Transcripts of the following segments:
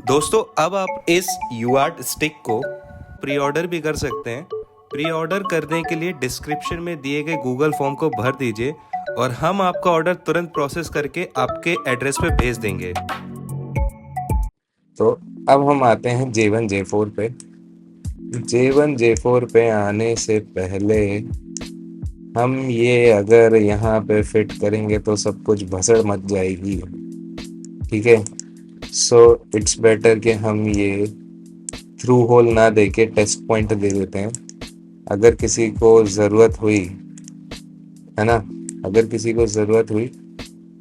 दोस्तों अब आप इस यूआर्ट स्टिक को प्री ऑर्डर भी कर सकते हैं। प्री ऑर्डर करने के लिए डिस्क्रिप्शन में दिए गए गूगल फॉर्म को भर दीजिए और हम आपका ऑर्डर तुरंत प्रोसेस करके आपके एड्रेस पे भेज देंगे। तो अब हम आते हैं J1 J4 पे। J1 J4 पे आने से पहले हम ये अगर यहाँ पे फिट करेंगे तो सब कुछ भसड़ मच जाएगी। ठीक है, सो इट्स बेटर कि हम ये थ्रू होल ना दे के टेस्ट पॉइंट दे देते हैं। अगर किसी को ज़रूरत हुई, है ना, अगर किसी को ज़रूरत हुई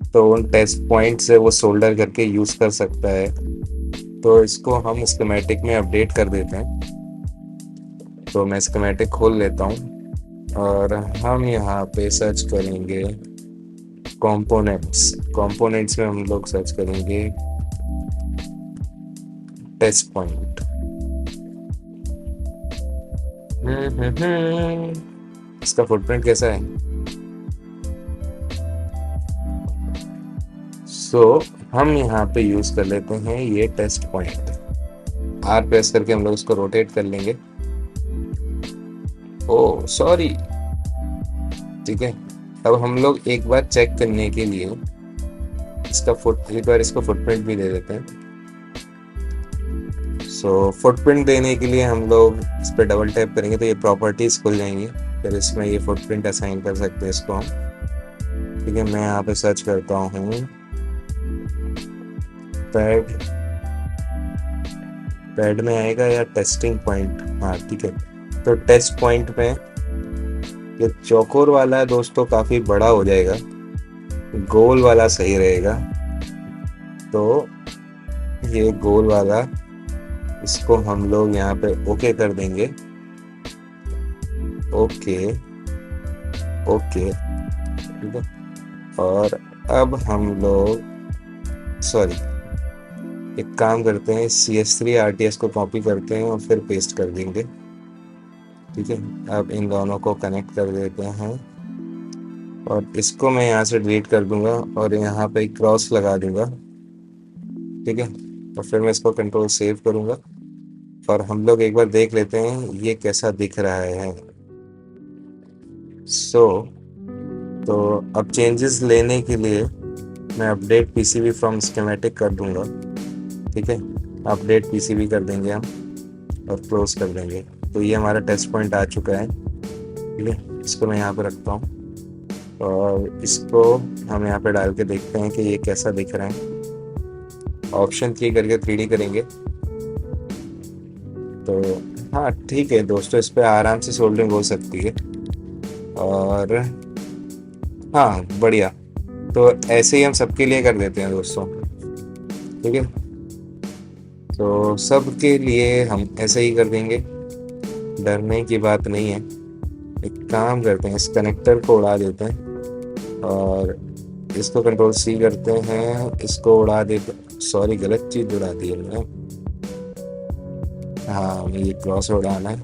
तो उन टेस्ट पॉइंट से वो सोल्डर करके यूज़ कर सकता है। तो इसको हम स्कीमेटिक में अपडेट कर देते हैं। तो मैं स्कीमेटिक खोल लेता हूँ और हम यहाँ पे सर्च करेंगे कंपोनेंट्स में हम लोग सर्च करेंगे टेस्ट पॉइंट। इसका फुटप्रिंट कैसा है? सो हम यहाँ पे यूज कर लेते हैं ये टेस्ट पॉइंट। आर प्रेस करके हम लोग इसको रोटेट कर लेंगे। ओ सॉरी, ठीक है। अब हम लोग एक बार चेक करने के लिए एक बार इसको फुटप्रिंट भी दे देते हैं। सो फुटप्रिंट देने के लिए हम लोग इस पर डबल टैप करेंगे तो ये प्रॉपर्टीज खुल जाएंगी। फिर इसमें ये फुटप्रिंट असाइन कर सकते हैं इसको हम। ठीक है, मैं यहाँ पे सर्च करता हूँ पैड। पैड में आएगा या टेस्टिंग पॉइंट? हाँ ठीक है, तो टेस्ट पॉइंट में ये चौकोर वाला है दोस्तों, काफ़ी बड़ा हो जाएगा। गोल वाला सही रहेगा। तो ये गोल वाला, इसको हम लोग यहाँ पे ओके कर देंगे। ओके ओके, ठीक है। और अब हम लोग एक काम करते हैं, CS3 RTS को कॉपी करते हैं और फिर पेस्ट कर देंगे। ठीक है, अब इन दोनों को कनेक्ट कर देते हैं और इसको मैं यहाँ से डिलीट कर दूंगा और यहाँ पे क्रॉस लगा दूंगा। ठीक है, और फिर मैं इसको कंट्रोल सेव करूंगा और हम लोग एक बार देख लेते हैं ये कैसा दिख रहा है। तो अब चेंजेस लेने के लिए मैं अपडेट PCB फ्रॉम स्कीमेटिक कर दूंगा। ठीक है, अपडेट PCB कर देंगे हम और क्लोज कर देंगे। तो ये हमारा टेस्ट पॉइंट आ चुका है। ठीक है, इसको मैं यहाँ पे रखता हूँ और इसको हम यहाँ पे डाल के देखते हैं कि ये कैसा दिख रहा है। ऑप्शन की करके 3D करेंगे। तो हाँ ठीक है दोस्तों, इस पर आराम से सोल्डरिंग हो सकती है। और हाँ बढ़िया, तो ऐसे ही हम सबके लिए कर देते हैं दोस्तों। ठीक है, तो सबके लिए हम ऐसे ही कर देंगे, डरने की बात नहीं है। एक काम करते हैं, इस कनेक्टर को उड़ा देते हैं और इसको कंट्रोल C करते हैं, इसको उड़ा देते। सॉरी, गलत चीज़ उड़ा दी हमने। हाँ, ये क्रॉस उड़ाना है,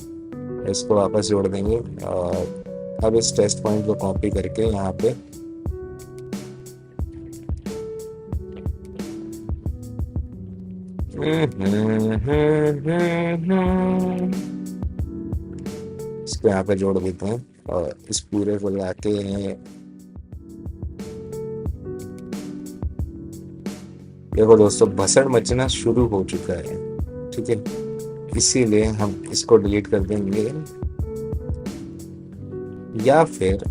इसको वापस जोड़ देंगे। और अब इस टेस्ट पॉइंट को कॉपी करके यहाँ पे इसको यहाँ पे जोड़ देते हैं और इस पूरे को लाके देखो दोस्तों, भसड़ मचना शुरू हो चुका है। ठीक है, इसीलिए हम इसको डिलीट कर देंगे। या फिर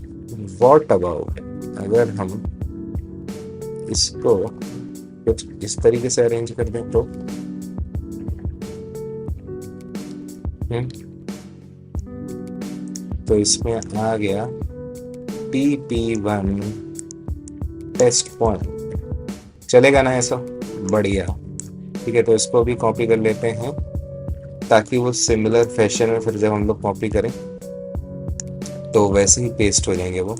व्हाट अबाउट अगर हम इसको कुछ इस तरीके से अरेंज कर दें तो तो इसमें आ गया TP1 टेस्ट पॉइंट। चलेगा ना ऐसा? बढ़िया। ठीक है, तो इसको भी कॉपी कर लेते हैं ताकि वो सिमिलर फैशन में फिर जब हम लोग कॉपी करें तो वैसे ही पेस्ट हो जाएंगे वो।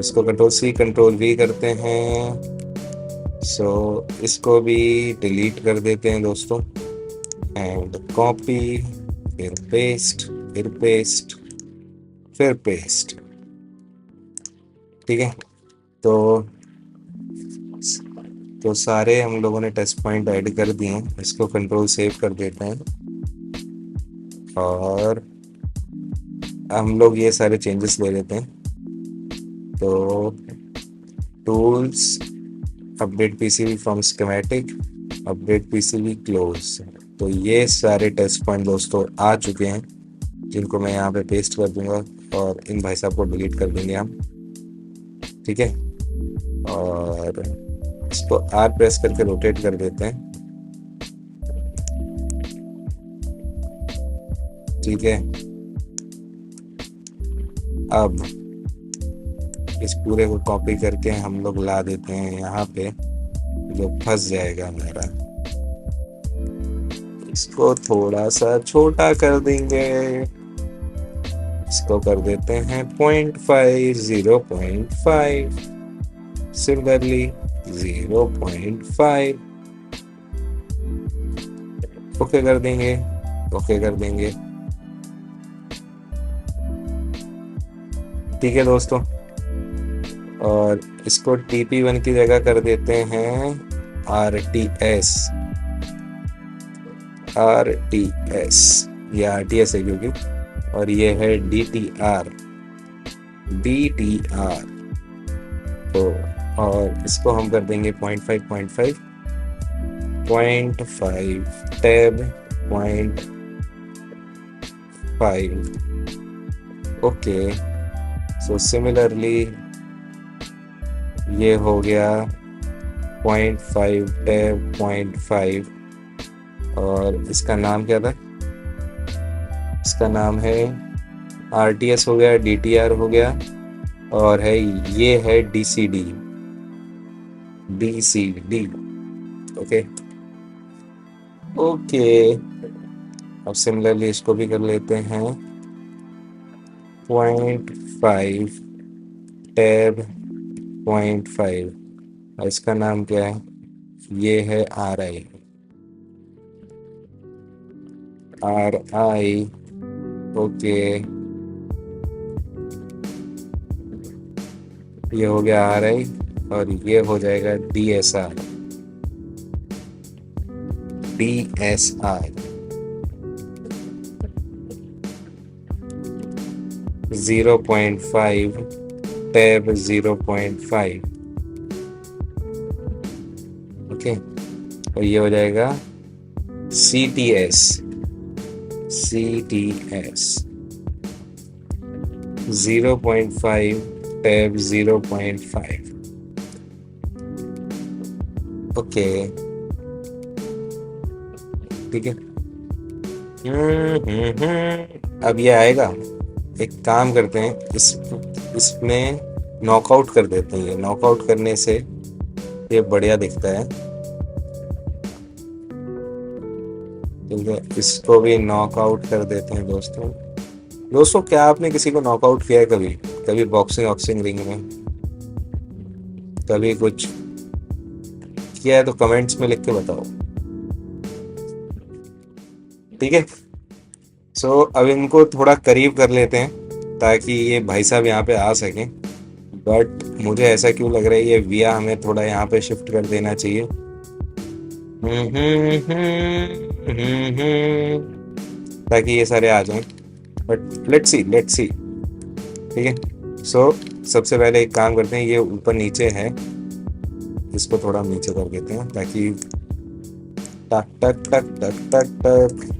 इसको कंट्रोल C कंट्रोल V करते हैं। इसको भी डिलीट कर देते हैं दोस्तों एंड कॉपी, फिर पेस्ट, फिर पेस्ट, फिर पेस्ट। ठीक है, तो तो सारे हम लोगों ने टेस्ट पॉइंट ऐड कर दिए हैं, इसको कंट्रोल सेव कर देते हैं और हम लोग ये सारे चेंजेस ले लेते हैं। तो tools, update PCB from schematic, update PCB close. तो ये सारे टेस्ट पॉइंट दोस्तों आ चुके हैं, जिनको मैं यहाँ पे पेस्ट कर दूंगा और इन भाई साहब को डिलीट कर देंगे हम। ठीक है, और इसको आर प्रेस करके रोटेट कर देते हैं। ठीक है, अब इस पूरे को कॉपी करके हम लोग ला देते हैं यहाँ पे, जो फंस जाएगा मेरा। इसको थोड़ा सा छोटा कर देंगे, इसको कर देते हैं 0.5, 0.5, सिमिलरली 0.5, ओके कर देंगे, ओके कर देंगे। ठीक है दोस्तों, और इसको TP1 की जगह कर देते हैं RTS, RTS, ये RTS है क्योंकि, और ये है DTR, DTR। तो और इसको हम कर देंगे 0.5, 0.5, 0.5 टैब 0.5, ओके। सो सिमिलरली ये हो गया 0.5 टैब 0.5, और इसका नाम क्या था? इसका नाम है RTS हो गया, DTR हो गया, और है ये है DCD, DCD, ओके ओके। अब सिमिलरली इसको भी कर लेते हैं 0.5 टैब 0.5, और इसका नाम क्या है? ये है RI, RI, ओके। ये हो गया RI, और ये हो जाएगा DSR, DSR 0.5 टैब 0.5, ओके। और ये हो जाएगा CTS, CTS 0.5 टैब 0.5, ओके। ठीक है, अब ये आएगा। एक काम करते हैं, इसमें नॉकआउट कर देते हैं। ये नॉकआउट करने से ये बढ़िया दिखता है। ठीक है, इसको भी नॉकआउट कर देते हैं दोस्तों। क्या आपने किसी को नॉकआउट किया है कभी? कभी बॉक्सिंग ऑक्सिंग रिंग में कभी कुछ किया है तो कमेंट्स में लिख के बताओ। ठीक है, सो अब इनको थोड़ा करीब कर लेते हैं ताकि ये भाई साहब यहाँ पे आ सकें, बट मुझे ऐसा क्यों लग रहा है ये विया हमें थोड़ा यहाँ पे शिफ्ट कर देना चाहिए। ताकि ये सारे आ जाएं, बट लेट्स सी। ठीक है, सो सबसे पहले एक काम करते हैं, ये ऊपर नीचे है, इसको थोड़ा नीचे कर देते हैं ताकि टक टक टक टक टक टक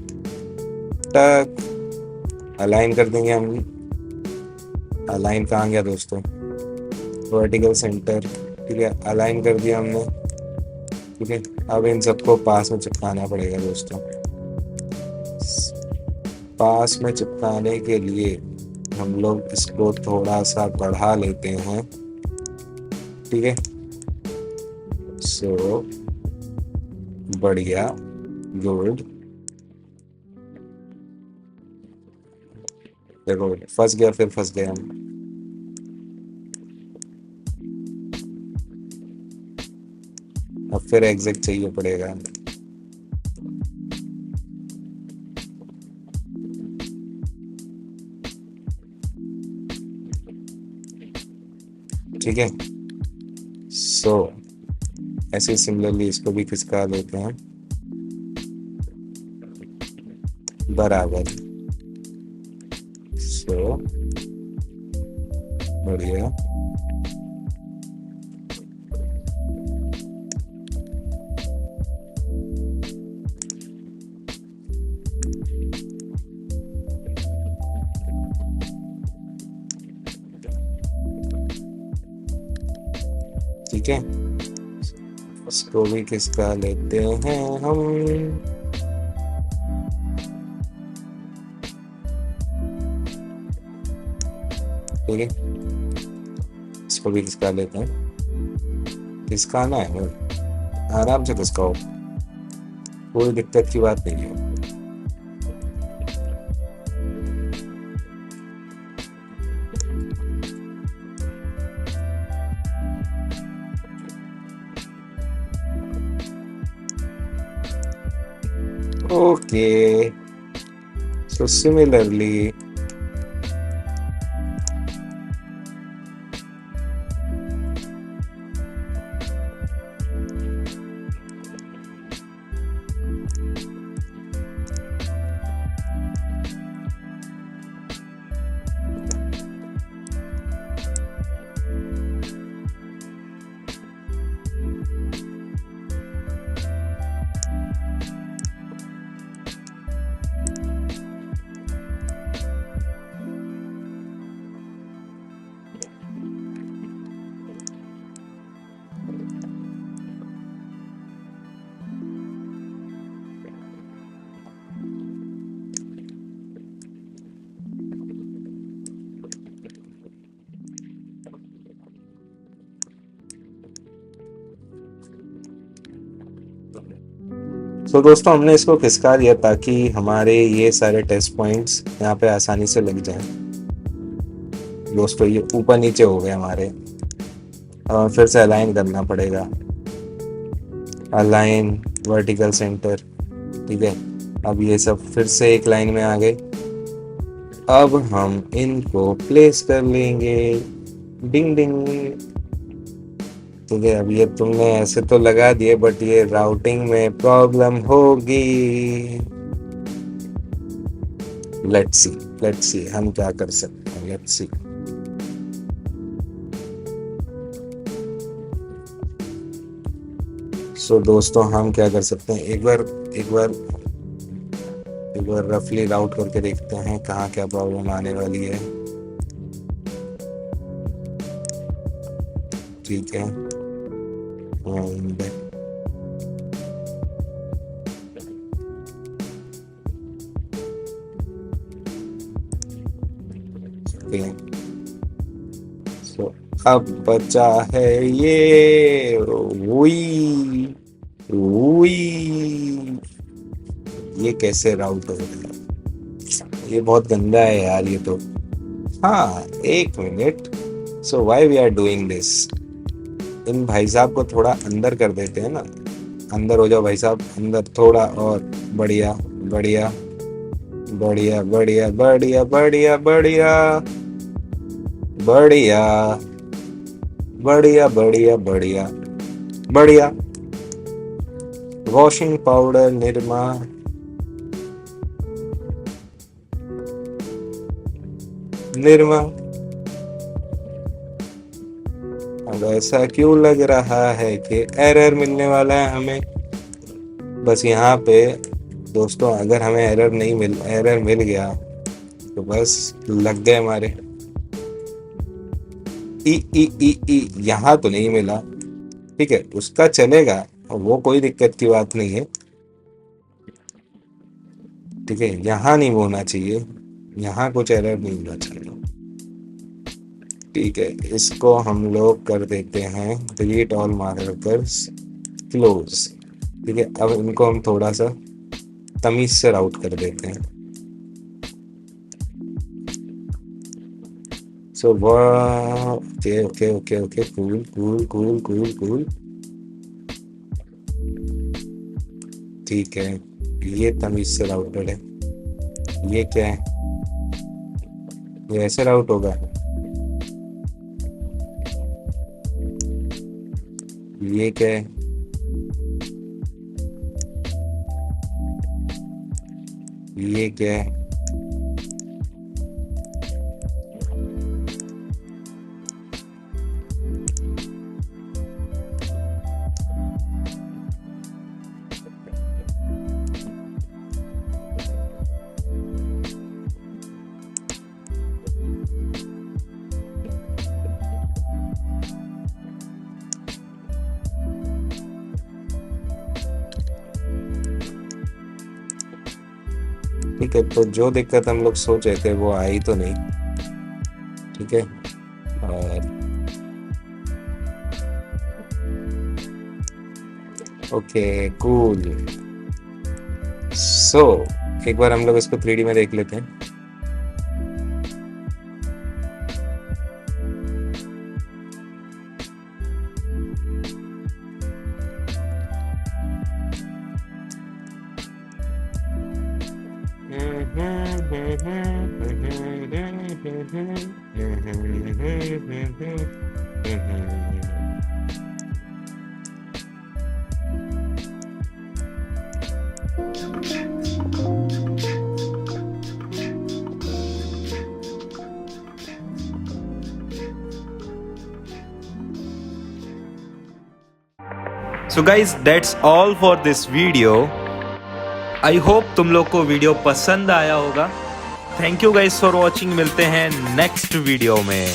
टक अलाइन कर देंगे हम। अलाइन कहाँ गया दोस्तों? वर्टिकल सेंटर, ठीक है, अलाइन कर दिया हमने। ठीक है, अब इन सबको पास में चिपकाना पड़ेगा दोस्तों। पास में चिपकाने के लिए हम लोग इसको थोड़ा सा बढ़ा लेते हैं। ठीक है, सो बढ़िया, गुड। देखो फंस गया, फिर फंस गया हम। अब फिर एग्जिट चाहिए पड़ेगा। ठीक है, सो ऐसे ही सिमिलरली इसको भी खिसका देते हैं बराबर। सो बढ़िया। ठीक है, उसको भी खिसका लेते हैं हम। ठीक है, इसको भी खिसका लेते हैं। खिसकाना है वो, आराम से खिसकाओ, कोई दिक्कत की बात नहीं है। ओके, सो सिमिलरली तो दोस्तों हमने इसको खिसका दिया ताकि हमारे ये सारे टेस्ट पॉइंट्स यहाँ पे आसानी से लग जाएं। दोस्तों ये ऊपर नीचे हो गए हमारे, और फिर से अलाइन करना पड़ेगा। Align vertical centre. ठीक है, अब ये सब फिर से एक लाइन में आ गए। अब हम इनको प्लेस कर लेंगे। डिंग डिंग। ठीक है, अब ये तुमने ऐसे तो लगा दिए, बट ये राउटिंग में प्रॉब्लम होगी। लेट्स सी हम क्या कर सकते हैं। Let's see. सो दोस्तों हम क्या कर सकते हैं, एक बार रफली राउट करके देखते हैं कहाँ क्या प्रॉब्लम आने वाली है। ठीक है, and okay. So, अब बचा है ये वुई वुई। ये कैसे राउट हो गया? ये बहुत गंदा है यार ये तो। हाँ, एक minute. So why we are doing this? इन भाई साहब को थोड़ा अंदर कर देते हैं ना। अंदर हो जाओ भाई साहब, अंदर थोड़ा और। बढ़िया बढ़िया बढ़िया बढ़िया बढ़िया बढ़िया बढ़िया बढ़िया बढ़िया बढ़िया बढ़िया बढ़िया। Washing powder Nirma. निरमा। अब ऐसा क्यों लग रहा है कि एरर मिलने वाला है हमें? बस यहाँ पे दोस्तों अगर हमें एरर मिल गया तो बस लग गए हमारे। ई यहाँ तो नहीं मिला। ठीक है, उसका चलेगा, वो कोई दिक्कत की बात नहीं है। ठीक है, यहाँ नहीं होना चाहिए, यहाँ कुछ एरर नहीं होना चाहिए। ठीक है, इसको हम लोग कर देते हैं डिलीट ऑल मार्कर्स क्लोज। ठीक है, अब इनको हम थोड़ा सा तमीज से राउट कर देते हैं। So okay okay okay okay, cool cool cool cool cool. ठीक है, ये तमीज से राउटेड है। ये क्या है? ये ऐसे राउट होगा? ये क्या है? ये क्या है? ठीक है, तो जो दिक्कत हम लोग सोच रहे थे वो आई तो नहीं। ठीक है, और ओके कूल। सो एक बार हम लोग इसको 3D में देख लेते हैं। So guys that's all for this video. I hope तुम लोग को वीडियो पसंद आया होगा। Thank you guys for watching. मिलते हैं नेक्स्ट वीडियो में।